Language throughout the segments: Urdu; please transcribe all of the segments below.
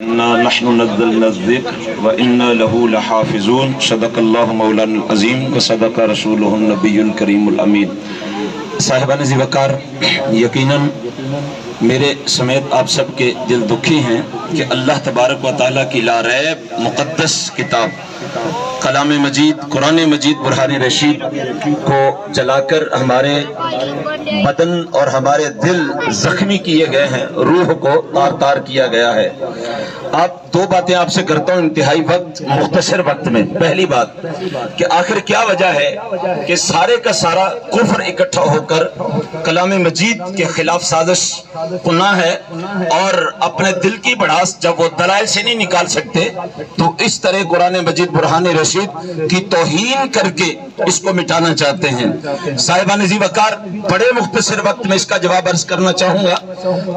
انا نحن نزلنا الذکر وإنا له لحافظون صدق اللہ مولانا العظیم وصدق رسولہ النبی الکریم الامین۔ صاحبان ذی وقار، یقیناً میرے سمیت آپ سب کے دل دکھی ہیں کہ اللہ تبارک و تعالیٰ کی لا ریب مقدس کتاب کلام مجید قرآن مجید برہان رشید کو جلا کر ہمارے بدن اور ہمارے دل زخمی کیے گئے ہیں، روح کو تار تار کیا گیا ہے۔ آپ دو باتیں آپ سے کرتا ہوں انتہائی وقت مختصر وقت میں۔ پہلی بات کہ آخر کیا وجہ ہے کہ سارے کا سارا کفر اکٹھا ہو کر کلام مجید کے خلاف سازش گناہ ہے، اور اپنے دل کی بڑھاس جب وہ دلائل سے نہیں نکال سکتے تو اس طرح قرآن مجید برہان رشید کی توہین کر کے اس کو مٹانا چاہتے ہیں۔ صاحبان ذی وقار، بڑے مختصر وقت میں اس کا جواب عرض کرنا چاہوں گا۔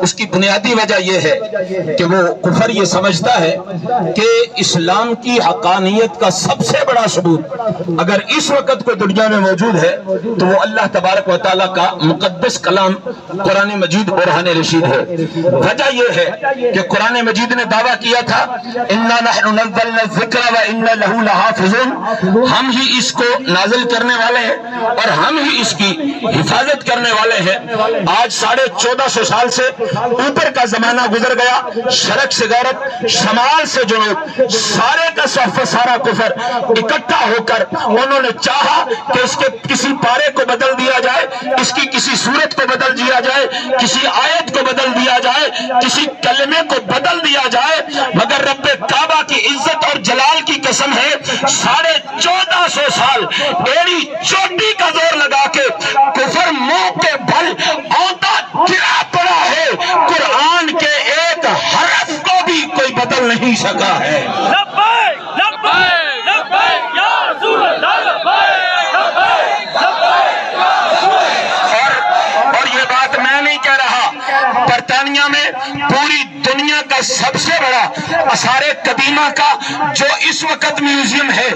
اس کی بنیادی وجہ یہ ہے کہ وہ کفر یہ سمجھتا ہے کہ اسلام کی حقانیت کا سب سے بڑا ثبوت اگر اس وقت کوئی دنیا میں موجود ہے تو وہ اللہ تبارک و تعالیٰ کا مقدس کلام قرآن مجید برہان رشید ہے۔ وجہ یہ ہے کہ قرآن مجید نے دعویٰ کیا تھا انا نحن نزلنا الذکر وانا لہ لحافظون، ہم ہی اس کو نازل کرنے والے ہیں اور ہم ہی اس کی حفاظت کرنے والے ہیں۔ آج 1450 سال سے اوپر کا زمانہ گزر گیا، شرق سے غرب، شمال سے جنوب، سارے کا سارا کفر اکٹھا ہو کر انہوں نے چاہا کہ اس کے کسی پارے کو بدل دیا جائے، اس کی کسی صورت کو بدل دیا جائے، کسی آیت کو بدل دیا جائے، کسی کلمے کو بدل دیا جائے، مگر رب کعبہ کی عزت اور جلال کی قسم ہے 1450 سال ایڑی چوٹی کا زور لگا کے کفر منہ کے بھل اونتا گرا پڑا ہے، قرآن کے ایک حرف کو بھی کوئی بدل نہیں سکا ہے۔ لبیک لبیک لبیک یا رسول اللہ، لبیک لبیک لبیک یا رسول اللہ۔ اور یہ بات میں نہیں کہہ رہا، برطانیہ میں پوری دنیا کا سب سے بڑا آثار قدیمہ کا جو اس وقت میوزیم ہے،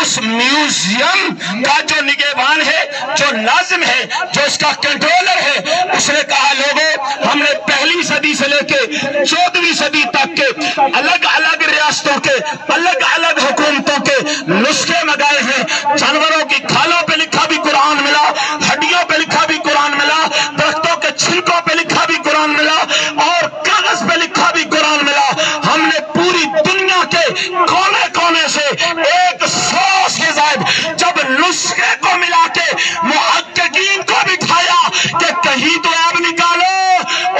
اس میوزیم کا جو نگہبان ہے، جو ناظم ہے، جو اس کا کنٹرولر ہے، اس نے کہا لوگوں، ہم نے پہلی صدی سے لے کے 14ویں صدی تک کے الگ الگ ریاستوں کے الگ الگ حکومتوں کے نسخے منگائے ہیں۔ جانوروں کی کھالوں پہ لکھا بھی قرآن ملا، ہڈیوں پہ لکھا بھی قرآن ملا، درختوں کے چھلکوں پہ لکھا بھی قرآن ملا، اور کاغذ پہ لکھا بھی قرآن ملا۔ ہم نے پوری دنیا کے کونے کونے سے 100 سے زائد جب نسخے کو ملا کے محققین کو بٹھایا کہ کہیں تو عیب نکالو،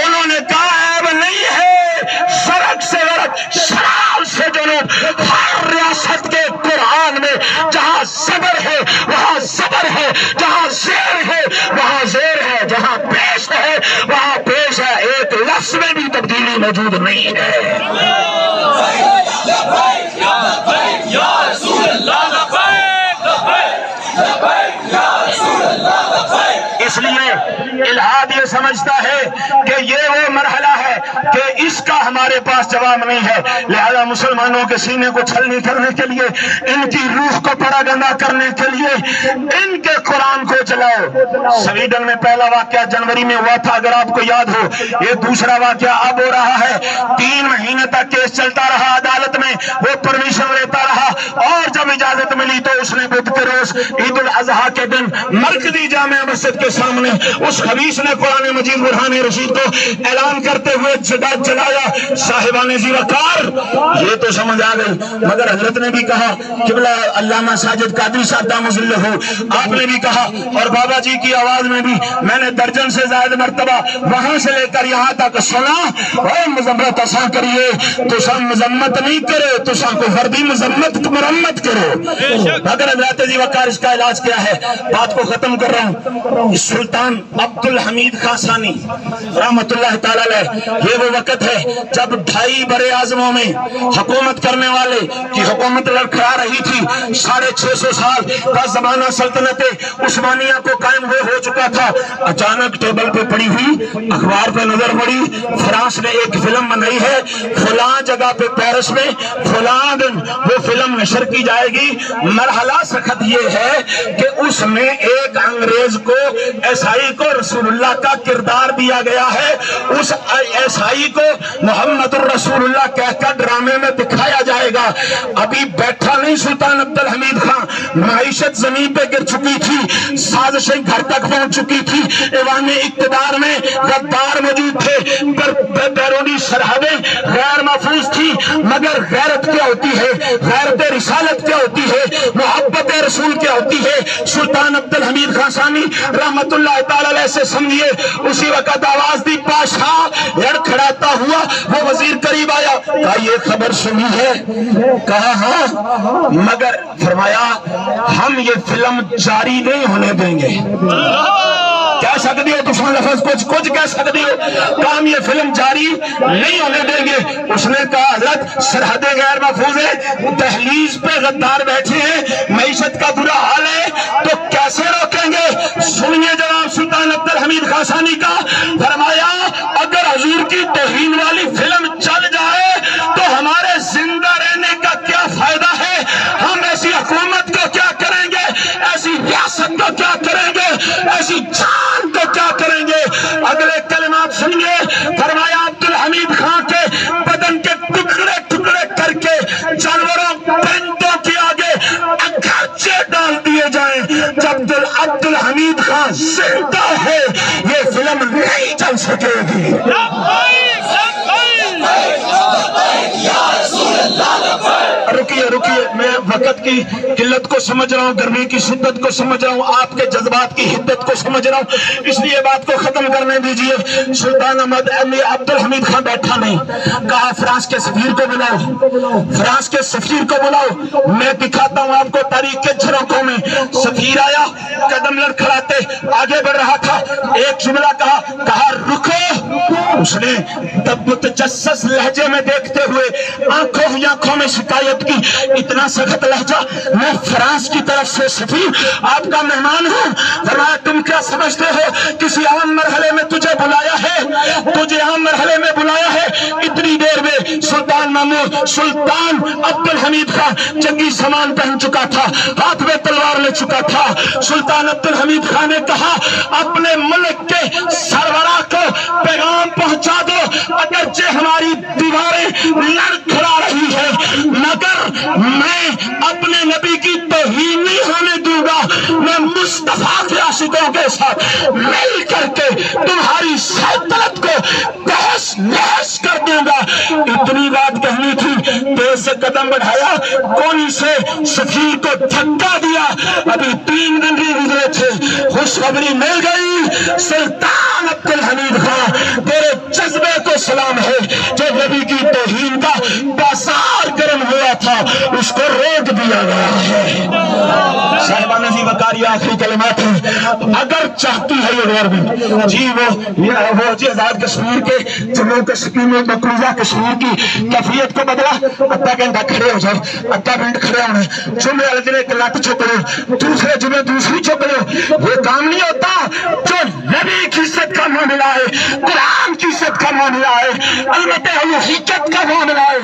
انہوں نے کہا عیب نہیں ہے، شرق سے غرب، شمال سے جنوب، ہر ریاست کے قرآن میں جہاں صبر ہے وہاں صبر ہے، جہاں زیر ہے وہاں زیر ہے، جہاں پیش ہے وہاں پیش ہے، ایک لفظ میں بھی تبدیلی موجود نہیں ہے۔ اس لیے الہاد یہ سمجھتا ہے کہ یہ وہ مرحلہ ہے کہ اس کا ہمارے پاس جواب نہیں ہے، لہذا مسلمانوں کے سینے کو چھلنی کرنے کے لیے، ان کی روح کو پراگندہ کرنے کے لیے ان کے قرآن کو چلاؤ۔ سویڈن میں پہلا واقعہ جنوری میں ہوا تھا، اگر آپ کو یاد ہو، یہ دوسرا واقعہ اب ہو رہا ہے۔ 3 مہینے تک کیس چلتا رہا عدالت میں، وہ پرمیشن لیتا رہا، اور جب اجازت ملی تو اس نے بدھ کے روز عید الاضحیٰ کے دن مرکزی جامع مسجد کے سامنے اس خبیث نے قرآن مجید برہان رشید کو اعلان کرتے ہوئے جلایا۔ صاحبان ذی وقار، یہ تو سمجھ آ گئی، مگر حضرت نے بھی کہا، قبلہ علامہ ساجد قادری صاحب دامت ظلہ، آپ نے بھی کہا، اور بابا جی کی آواز میں بھی میں نے درجن سے زائد مرتبہ وہاں سے لے کر یہاں تک سنا، اور مذمت اساں کریے تو سا مذمت نہیں کرے، تو سا کو فردی مذمت مرمت کرو۔ مگر حضرت ذی وقار اس کا علاج کیا ہے؟ بات کو ختم کر رہا ہوں۔ سلطان عبدالحمید خاصانی رحمت اللہ تعالی علیہ، یہ وہ وقت ہے جب 2.5 برے اعظموں میں حکومت کرنے والے کی حکومت لڑکھڑا رہی تھی۔ 650 سال کا زمانہ سلطنت عثمانیہ کو قائم ہو چکا تھا۔ اچانک ٹیبل پہ پڑی ہوئی اخبار پہ نظر پڑی، فرانس نے ایک فلم بنائی ہے، فلاں جگہ پہ پیرس میں فلاں دن وہ فلم نشر کی جائے گی، مرحبا اعلیٰ سخت یہ ہے کہ اس میں ایک انگریز کو عیسائی کو رسول اللہ کا کردار دیا گیا ہے، اس عیسائی کو محمد الرسول اللہ کہہ کر ڈرامے میں دکھایا جائے گا۔ ابھی بیٹھا نہیں سلطان عبد الحمید خان، معیشت زمین پہ گر چکی تھی، سازشیں گھر تک پہنچ چکی تھی، ایوان اقتدار میں غدار موجود تھے، بیرونی سرحدیں غیر محفوظ تھی، مگر غیرت کیا ہوتی ہے، غیرت رسالت کیا ہوتی ہے، محبت رسول کیا ہوتی ہے۔ سلطان عبد الحمید خان ثانی رحمت اللہ تعالی علیہ سے سمجھیے، اسی وقت آواز دی، بادشاہ لڑکھڑاتا ہوا وہ وزیر قریب آیا، کہا یہ خبر سنی ہے؟ کہا ہاں، مگر فرمایا ہم یہ فلم جاری نہیں ہونے دیں گے۔ کہہ سکتی ہو دشمن لفظ کچھ کہہ سکتی ہو، کہا ہم یہ فلم جاری نہیں ہونے دیں گے۔ اس نے کہا حضرت سرحدیں غیر محفوظ ہیں، دہلیز پہ غدار بیٹھے ہیں، معیشت کا برا حال ہے، تو کیسے روکیں گے؟ سنیے جناب سلطان عبد الحمید خان ثانی کا، فرمایا اگر حضور کی توہین والی فلم چل جائے تو ہمارے زندہ رہنے کا کیا فائدہ ہے؟ ہم ایسی حکومت کو کیا کریں گے، ایسی ریاست کو کیا کریں گے، ایسی جان کو کیا کریں گے؟ اگلے کلمات سنیے، فرمایا عبد الحمید خان کے بدن کے ٹکڑے ٹکڑے کر کے جانوروں پرندوں کے آگے اگرچہ ڈال دیے جائیں، جب عبد الحمید خان زندہ ہے یہ فلم نہیں چل سکے گی۔ رکیے میں وقت کی قلت کو سمجھ رہا ہوں، گرمی کی شدت کو سمجھ رہا ہوں، آپ کے جذبات کی حدت کو سمجھ رہا ہوں، اس لیے بات کو ختم کرنے دیجئے۔ سلطان عبد الحمید خان بیٹھا نہیں، کہا فرانس کے سفیر کو بلاؤ، فرانس کے سفیر کو بلاؤ، میں دکھاتا ہوں آپ کو تاریخ کے جھروکوں میں۔ سفیر آیا، قدم لڑکھڑاتے آگے بڑھ رہا تھا، ایک جملہ کہا رکو۔ اس نے متجسس لہجے میں دیکھتے ہوئے آنکھوں میں شکایت کی، اتنا سخت لہجہ، میں فرانس کی طرف سے سفیر آپ کا مہمان ہوں۔ فرمایا تم کیا سمجھتے ہو کسی عام مرحلے میں تجھے بلایا ہے، تجھے عام مرحلے میں بلایا ہے؟ اتنی دیر میں سلطان عبد الحمید خان جنگی سامان پہن چکا تھا، ہاتھ میں تلوار لے چکا تھا۔ سلطان عبد الحمید خان نے کہا اپنے ملک کے سربراہ کو پیغام پہنچا دو، اگرچہ ہماری دیواریں لڑکھڑا رہی ہے مگر میں اپنے نبی کی توہین نہیں ہونے دوں گا، میں مصطفیٰ کے عاشقوں کے ساتھ مل کر کے تمہاری سلطنت کو تہس نہس کر دوں گا۔ اتنی بات کہنی تھی، تیز سے قدم بڑھایا، کونی سے سفیر کو دھکا دیا۔ ابھی 3 دن بھی گزرے تھے، خوشخبری مل گئی، سلطان عبد الحمید خان تیرے جذبے کو سلام ہے، جو نبی کی توہین کا بازار گرم ہوا تھا اس کو روک دیا گیا ہے۔ صاحبان عزیز وقاری آخری کلمات ہیں، اگر چاہتی ہے یہ گورنمنٹ جی وہ جی آزاد کشمیر کے جموں کشمیر میں مقبوضہ کشمیر کی کیفیت کو بدلا، آدھا گھنٹہ کھڑے ہو جاؤ، آدھا منٹ کھڑے ہونا، جمعے والے دن ایک لت چک لو، دوسرے جمعے دوسری چک لو، یہ کام نہیں ہوتا۔ جو نبی کی عزت کا معاملہ ہے، قرآن کی عزت کا معاملہ ہے، البتہ حقیقت کا معاملہ ہے،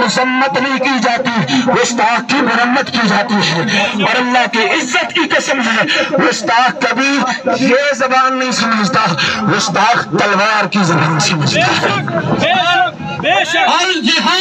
مذمت نہیں کی جاتی، گستاخ کی مرمت کی جاتی ہے۔ اور اللہ کی عزت کی قسم ہے گستاخ کبھی یہ زبان نہیں سمجھتا، گستاخ تلوار کی زبان سمجھتا ہے۔